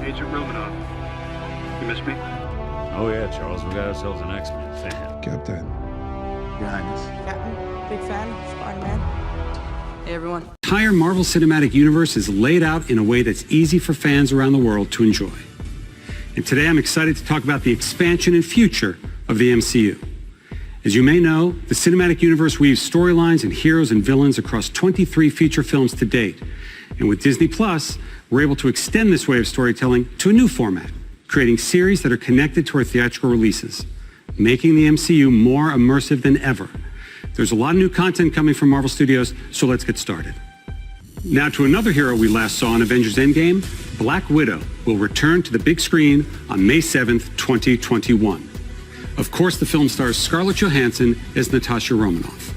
Agent Romanoff. You miss me? Oh yeah, Charles, we got ourselves an X-Men fan. Captain. Your Highness. Captain, big fan, Spider-Man. Hey, everyone. The entire Marvel Cinematic Universe is laid out in a way that's easy for fans around the world to enjoy. And today I'm excited to talk about the expansion and future of the MCU. As you may know, the Cinematic Universe weaves storylines and heroes and villains across 23 feature films to date. And with Disney Plus, we're able to extend this way of storytelling to a new format, creating series that are connected to our theatrical releases, making the MCU more immersive than ever. There's a lot of new content coming from Marvel Studios, so let's get started. Now to another hero we last saw in Avengers Endgame, Black Widow will return to the big screen on May 7th, 2021. Of course, the film stars Scarlett Johansson as Natasha Romanoff.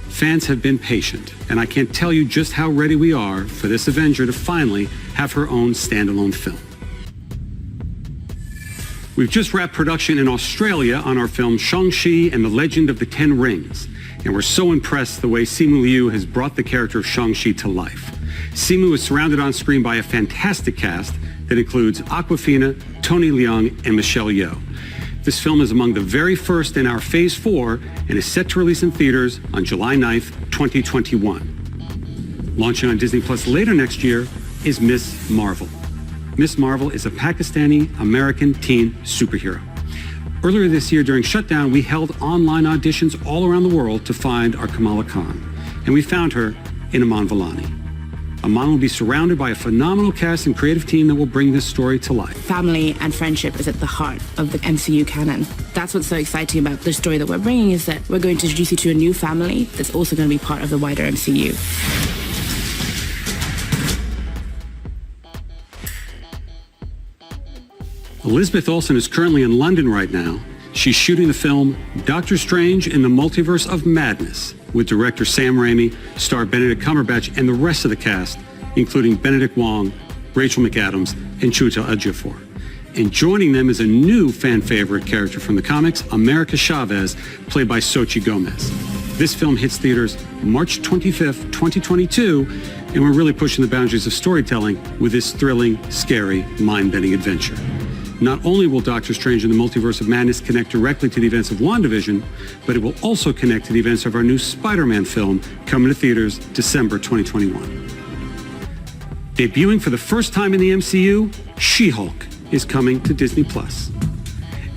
Fans have been patient, and I can't tell you just how ready we are for this Avenger to finally have her own standalone film. We've just wrapped production in Australia on our film Shang-Chi and the Legend of the Ten Rings, and we're so impressed the way Simu Liu has brought the character of Shang-Chi to life. Simu is surrounded on screen by a fantastic cast that includes Awkwafina, Tony Leung, and Michelle Yeoh. This film is among the very first in our Phase 4 and is set to release in theaters on July 9th, 2021. Launching on Disney Plus later next year is Miss Marvel. Miss Marvel is a Pakistani-American teen superhero. Earlier this year during shutdown, we held online auditions all around the world to find our Kamala Khan, and we found her in Aman Vellani. Aman will be surrounded by a phenomenal cast and creative team that will bring this story to life. Family and friendship is at the heart of the MCU canon. That's what's so exciting about the story that we're bringing, is that we're going to introduce you to a new family that's also going to be part of the wider MCU. Elizabeth Olsen is currently in London right now. She's shooting the film Doctor Strange in the Multiverse of Madness with director Sam Raimi, star Benedict Cumberbatch, and the rest of the cast, including Benedict Wong, Rachel McAdams, and Chiwetel Ejiofor. And joining them is a new fan favorite character from the comics, America Chavez, played by Xochitl Gomez. This film hits theaters March 25th, 2022, and we're really pushing the boundaries of storytelling with this thrilling, scary, mind-bending adventure. Not only will Doctor Strange in the Multiverse of Madness connect directly to the events of WandaVision, but it will also connect to the events of our new Spider-Man film coming to theaters December 2021. Debuting for the first time in the MCU, She-Hulk is coming to Disney Plus.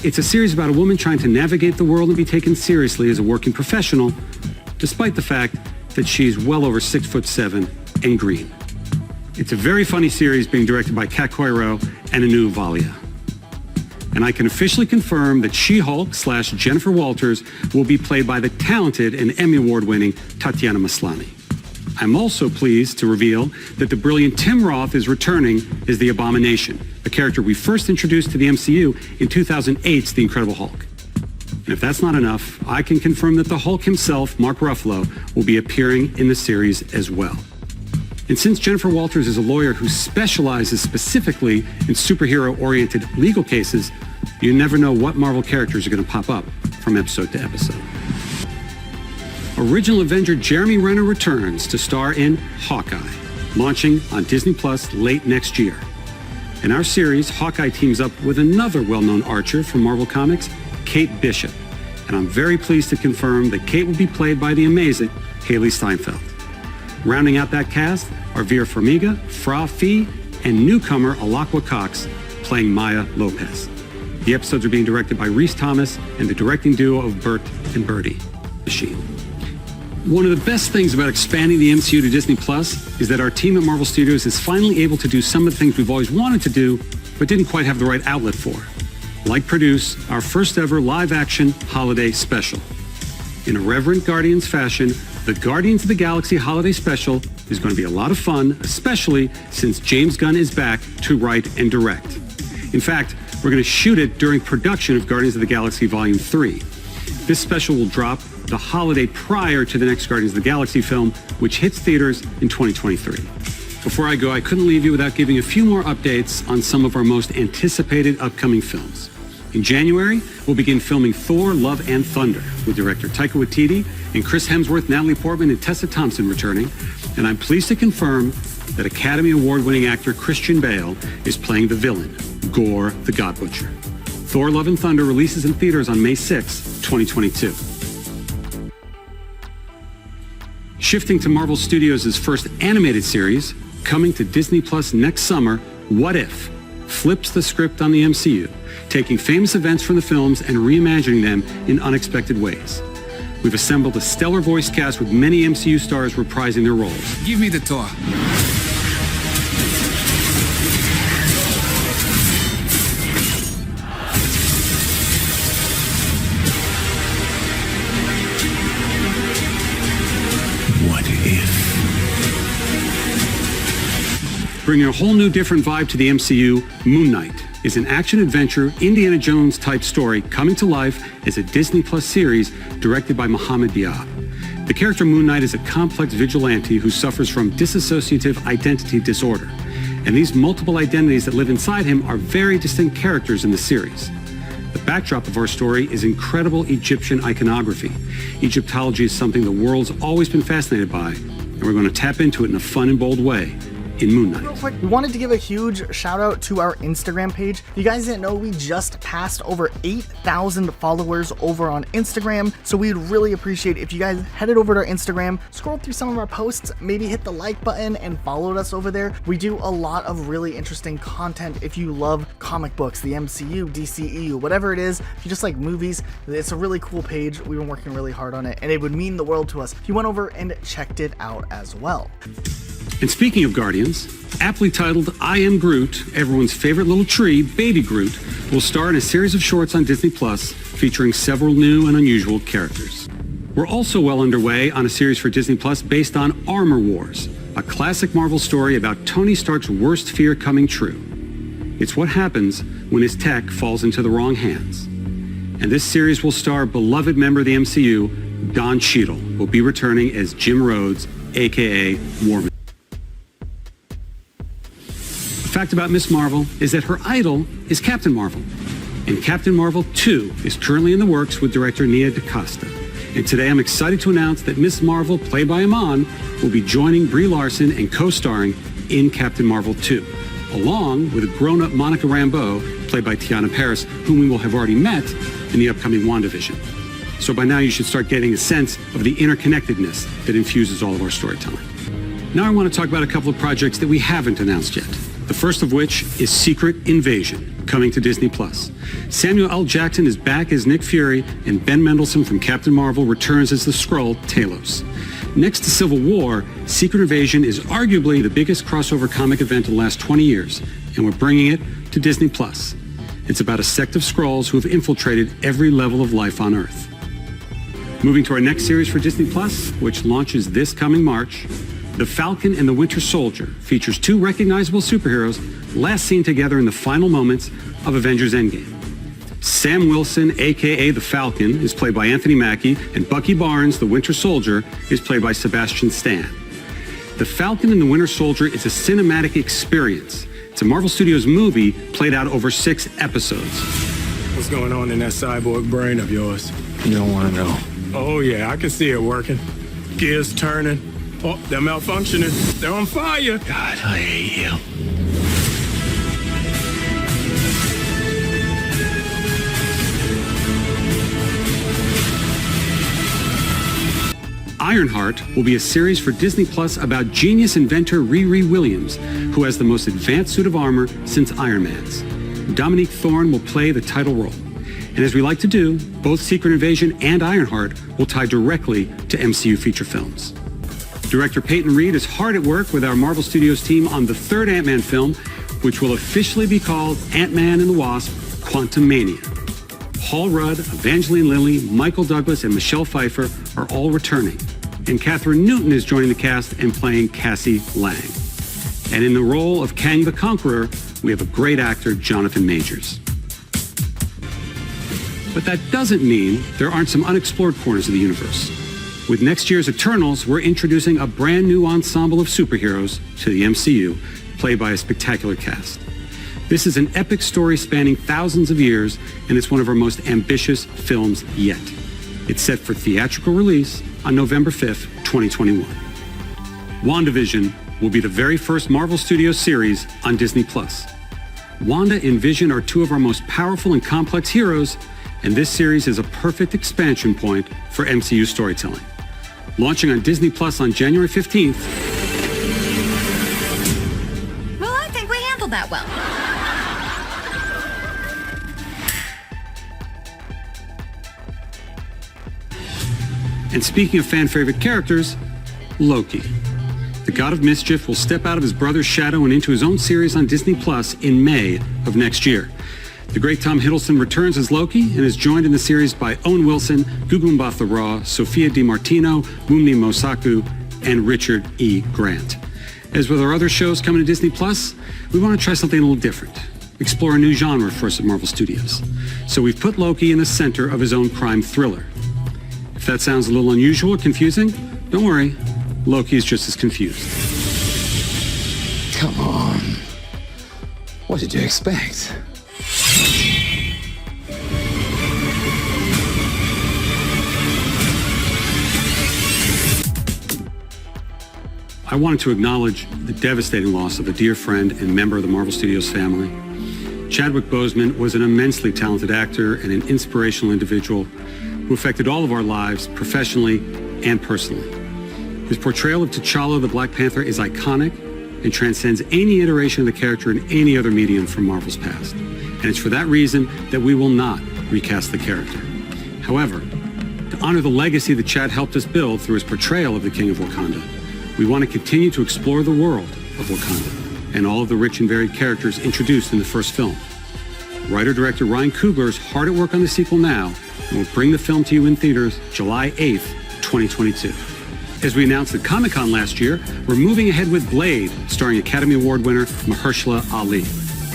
It's a series about a woman trying to navigate the world and be taken seriously as a working professional, despite the fact that she's well over 6'7" and green. It's a very funny series being directed by Kat Coiro and Anu Valia. And I can officially confirm that She-Hulk / Jennifer Walters will be played by the talented and Emmy Award-winning Tatiana Maslany. I'm also pleased to reveal that the brilliant Tim Roth is returning as the Abomination, a character we first introduced to the MCU in 2008's The Incredible Hulk. And if that's not enough, I can confirm that the Hulk himself, Mark Ruffalo, will be appearing in the series as well. And since Jennifer Walters is a lawyer who specializes specifically in superhero-oriented legal cases, you never know what Marvel characters are going to pop up from episode to episode. Original Avenger Jeremy Renner returns to star in Hawkeye, launching on Disney Plus late next year. In our series, Hawkeye teams up with another well-known archer from Marvel Comics, Kate Bishop. And I'm very pleased to confirm that Kate will be played by the amazing Hailee Steinfeld. Rounding out that cast are Vera Farmiga, Fra Fee, and newcomer Alaqua Cox playing Maya Lopez. The episodes are being directed by Rhys Thomas and the directing duo of Bert and Bertie, Machine. One of the best things about expanding the MCU to Disney Plus is that our team at Marvel Studios is finally able to do some of the things we've always wanted to do, but didn't quite have the right outlet for, like produce our first ever live-action holiday special. In irreverent Guardians fashion, the Guardians of the Galaxy Holiday Special is going to be a lot of fun, especially since James Gunn is back to write and direct. In fact, we're going to shoot it during production of Guardians of the Galaxy Volume 3. This special will drop the holiday prior to the next Guardians of the Galaxy film, which hits theaters in 2023. Before I go, I couldn't leave you without giving a few more updates on some of our most anticipated upcoming films. In January, we'll begin filming Thor: Love and Thunder with director Taika Waititi and Chris Hemsworth, Natalie Portman, and Tessa Thompson returning. And I'm pleased to confirm that Academy Award-winning actor Christian Bale is playing the villain, Gore the God Butcher. Thor: Love and Thunder releases in theaters on May 6, 2022. Shifting to Marvel Studios' first animated series, coming to Disney Plus next summer, What If? Flips the script on the MCU, taking famous events from the films and reimagining them in unexpected ways. We've assembled a stellar voice cast with many MCU stars reprising their roles. Give me the tour. What if? Bringing a whole new different vibe to the MCU, Moon Knight is an action-adventure, Indiana Jones-type story coming to life as a Disney Plus series directed by Mohammed Diab. The character Moon Knight is a complex vigilante who suffers from dissociative identity disorder, and these multiple identities that live inside him are very distinct characters in the series. The backdrop of our story is incredible Egyptian iconography. Egyptology is something the world's always been fascinated by, and we're going to tap into it in a fun and bold way in Moon Knight. Real quick, we wanted to give a huge shout out to our Instagram page. If you guys didn't know, we just passed over 8,000 followers over on Instagram, so we'd really appreciate if you guys headed over to our Instagram, scrolled through some of our posts, maybe hit the like button and followed us over there. We do a lot of really interesting content if you love comic books, the MCU, DCEU, whatever it is. If you just like movies, it's a really cool page. We've been working really hard on it, and it would mean the world to us if you went over and checked it out as well. And speaking of Guardians, aptly titled I Am Groot, everyone's favorite little tree, Baby Groot, will star in a series of shorts on Disney Plus featuring several new and unusual characters. We're also well underway on a series for Disney Plus based on Armor Wars, a classic Marvel story about Tony Stark's worst fear coming true. It's what happens when his tech falls into the wrong hands. And this series will star beloved member of the MCU, Don Cheadle, will be returning as Jim Rhodes, aka War Machine. The fact about Ms. Marvel is that her idol is Captain Marvel. And Captain Marvel 2 is currently in the works with director Nia DaCosta. And today I'm excited to announce that Ms. Marvel, played by Iman, will be joining Brie Larson and co-starring in Captain Marvel 2, along with a grown-up Monica Rambeau, played by Tiana Paris, whom we will have already met in the upcoming WandaVision. So by now you should start getting a sense of the interconnectedness that infuses all of our storytelling. Now I want to talk about a couple of projects that we haven't announced yet. The first of which is Secret Invasion, coming to Disney Plus. Samuel L. Jackson is back as Nick Fury, and Ben Mendelsohn from Captain Marvel returns as the Skrull, Talos. Next to Civil War, Secret Invasion is arguably the biggest crossover comic event in the last 20 years, and we're bringing it to Disney Plus. It's about a sect of Skrulls who have infiltrated every level of life on Earth. Moving to our next series for Disney Plus, which launches this coming March, The Falcon and the Winter Soldier features two recognizable superheroes last seen together in the final moments of Avengers Endgame. Sam Wilson, aka the Falcon, is played by Anthony Mackie, and Bucky Barnes, the Winter Soldier, is played by Sebastian Stan. The Falcon and the Winter Soldier is a cinematic experience. It's a Marvel Studios movie played out over 6 episodes. What's going on in that cyborg brain of yours? You don't want to know. Oh, yeah, I can see it working. Gears turning. Oh, they're malfunctioning. They're on fire. God, I hate you. Ironheart will be a series for Disney Plus about genius inventor Riri Williams, who has the most advanced suit of armor since Iron Man's. Dominique Thorne will play the title role. And as we like to do, both Secret Invasion and Ironheart will tie directly to MCU feature films. Director Peyton Reed is hard at work with our Marvel Studios team on the third Ant-Man film, which will officially be called Ant-Man and the Wasp: Quantumania. Paul Rudd, Evangeline Lilly, Michael Douglas, and Michelle Pfeiffer are all returning. And Catherine Newton is joining the cast and playing Cassie Lang. And in the role of Kang the Conqueror, we have a great actor, Jonathan Majors. But that doesn't mean there aren't some unexplored corners of the universe. With next year's Eternals, we're introducing a brand new ensemble of superheroes to the MCU, played by a spectacular cast. This is an epic story spanning thousands of years, and it's one of our most ambitious films yet. It's set for theatrical release on November 5th, 2021. WandaVision will be the very first Marvel Studios series on Disney+. Wanda and Vision are two of our most powerful and complex heroes, and this series is a perfect expansion point for MCU storytelling. Launching on Disney+ on January 15th. Well, I think we handled that well. And speaking of fan-favorite characters, Loki. The God of Mischief will step out of his brother's shadow and into his own series on Disney Plus in May of next year. The great Tom Hiddleston returns as Loki and is joined in the series by Owen Wilson, Gugu Mbatha-Raw, Sophia DiMartino, Mumni Mosaku, and Richard E. Grant. As with our other shows coming to Disney Plus, we want to try something a little different. Explore a new genre for us at Marvel Studios. So we've put Loki in the center of his own crime thriller. If that sounds a little unusual or confusing, don't worry, Loki is just as confused. Come on. What did you expect? I wanted to acknowledge the devastating loss of a dear friend and member of the Marvel Studios family. Chadwick Boseman was an immensely talented actor and an inspirational individual who affected all of our lives professionally and personally. His portrayal of T'Challa the Black Panther is iconic and transcends any iteration of the character in any other medium from Marvel's past. And it's for that reason that we will not recast the character. However, to honor the legacy that Chad helped us build through his portrayal of the King of Wakanda, we want to continue to explore the world of Wakanda and all of the rich and varied characters introduced in the first film. Writer-director Ryan Coogler is hard at work on the sequel now and will bring the film to you in theaters July 8th, 2022. As we announced at Comic-Con last year, we're moving ahead with Blade, starring Academy Award winner Mahershala Ali.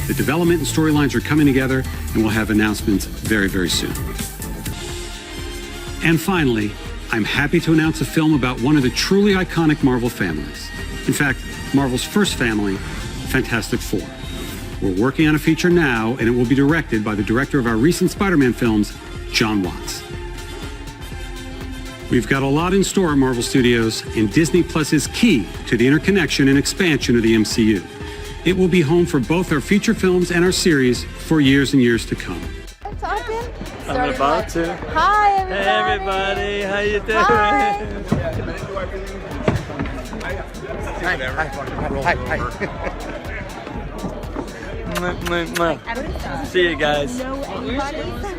The development and storylines are coming together, and we'll have announcements very, very soon. And finally, I'm happy to announce a film about one of the truly iconic Marvel families. In fact, Marvel's first family, Fantastic Four. We're working on a feature now, and it will be directed by the director of our recent Spider-Man films, John Watts. We've got a lot in store at Marvel Studios, and Disney Plus is key to the interconnection and expansion of the MCU. It will be home for both our feature films and our series for years and years to come. Talking? I'm about to. Hi, everybody. Hey, everybody. How you doing? Hi. Hi. See you guys. Know anybody?